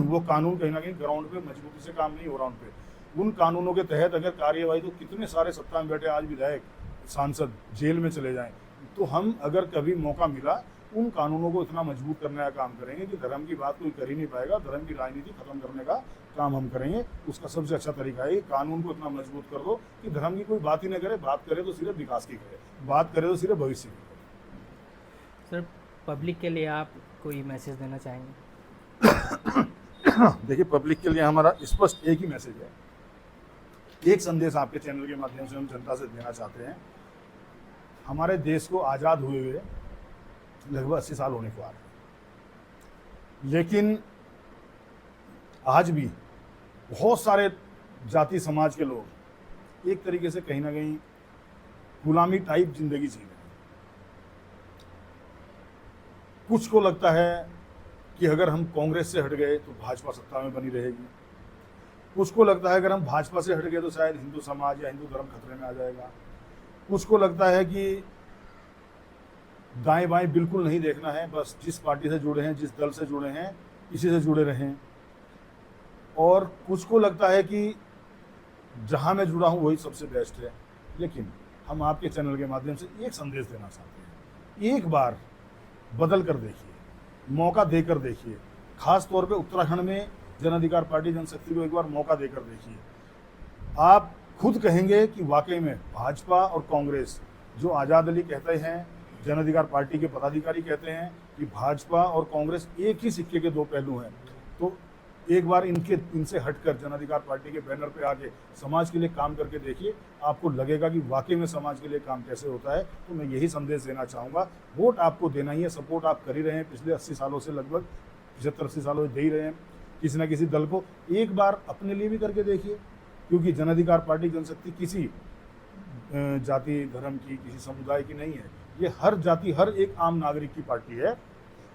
[SPEAKER 2] वो कानून कहीं ना कहीं ग्राउंड पे मजबूती से काम नहीं हो रहा उन पे। उन कानूनों के तहत अगर कार्यवाही, तो कितने सारे सत्ता में बैठे आज विधायक सांसद जेल में चले जाएं। तो हम अगर कभी मौका मिला उन कानूनों को इतना मजबूत करने का काम करेंगे कि धर्म की बात कोई कर ही नहीं पाएगा, धर्म की राजनीति खत्म करने का काम हम करेंगे। उसका सबसे अच्छा तरीका है कानून को इतना मजबूत कर दो कि धर्म की कोई बात ही ना करे, बात करे तो सिर्फ विकास की करे, बात करे तो सिर्फ भविष्य की करे।
[SPEAKER 1] सर, पब्लिक के लिए आप कोई मैसेज देना चाहेंगे?
[SPEAKER 2] देखिए, पब्लिक के लिए हमारा स्पष्ट एक ही मैसेज है, एक संदेश आपके चैनल के माध्यम से हम जनता से देना चाहते हैं। हमारे देश को आज़ाद हुए हुए लगभग 80 साल होने को आ रहे हैं, लेकिन आज भी बहुत सारे जाति समाज के लोग एक तरीके से कहीं ना कहीं गुलामी टाइप जिंदगी जी रहे हैं। कुछ को लगता है कि अगर हम कांग्रेस से हट गए तो भाजपा सत्ता में बनी रहेगी, कुछ को लगता है अगर हम भाजपा से हट गए तो शायद हिंदू समाज या हिंदू धर्म खतरे में आ जाएगा, कुछ को लगता है कि दाएं बाएं बिल्कुल नहीं देखना है, बस जिस पार्टी से जुड़े हैं, जिस दल से जुड़े हैं, इसी से जुड़े रहें, और कुछ को लगता है कि जहाँ मैं जुड़ा हूँ वही सबसे बेस्ट है। लेकिन हम आपके चैनल के माध्यम से एक संदेश देना चाहते हैं, एक बार बदल कर देखिए, मौका देकर देखिए। खास तौर पे उत्तराखंड में जन अधिकार पार्टी जनशक्ति को एक बार मौका देकर देखिए। आप खुद कहेंगे कि वाकई में भाजपा और कांग्रेस, जो आज़ाद अली कहते हैं, जन अधिकार पार्टी के पदाधिकारी कहते हैं कि भाजपा और कांग्रेस एक ही सिक्के के दो पहलू हैं, तो एक बार इनसे हटकर जन अधिकार पार्टी के बैनर पे आके समाज के लिए काम करके देखिए, आपको लगेगा कि वाकई में समाज के लिए काम कैसे होता है। तो मैं यही संदेश देना चाहूँगा, वोट आपको देना ही है, सपोर्ट आप कर ही रहे हैं, पिछले 80 सालों से लगभग 75-80 सालों से दे ही रहे हैं किसी न किसी दल को। एक बार अपने लिए भी करके देखिए, क्योंकि जन अधिकार पार्टी जनशक्ति किसी जाति धर्म की, किसी समुदाय की नहीं है, ये हर जाति, हर एक आम नागरिक की पार्टी है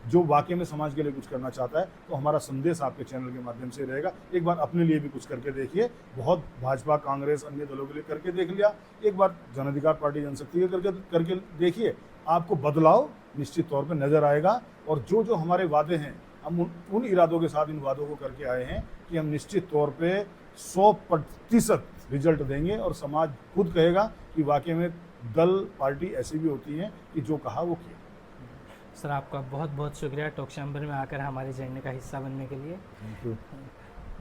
[SPEAKER 2] जो वाकई में समाज के लिए कुछ करना चाहता है। तो हमारा संदेश आपके चैनल के माध्यम से रहेगा, एक बार अपने लिए भी कुछ करके देखिए। बहुत भाजपा, कांग्रेस, अन्य दलों के लिए करके देख लिया, एक बार जन अधिकार पार्टी जनशक्ति के करके देखिए, आपको बदलाव निश्चित तौर पर नजर आएगा। और जो जो हमारे वादे हैं, हम उन इरादों के साथ इन वादों को करके आए हैं कि हम निश्चित तौर पर 100% रिजल्ट देंगे और समाज खुद कहेगा कि वाकई में दल, पार्टी ऐसी भी होती हैं कि जो कहा वो किया।
[SPEAKER 1] सर, आपका बहुत बहुत शुक्रिया टॉक चैम्बर में आकर हमारे जर्नी का हिस्सा बनने के लिए।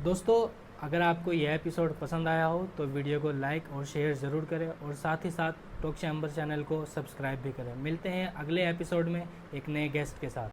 [SPEAKER 1] दोस्तों, अगर आपको यह एपिसोड पसंद आया हो तो वीडियो को लाइक और शेयर ज़रूर करें और साथ ही साथ टॉक चैम्बर चैनल को सब्सक्राइब भी करें। मिलते हैं अगले एपिसोड में एक नए गेस्ट के साथ।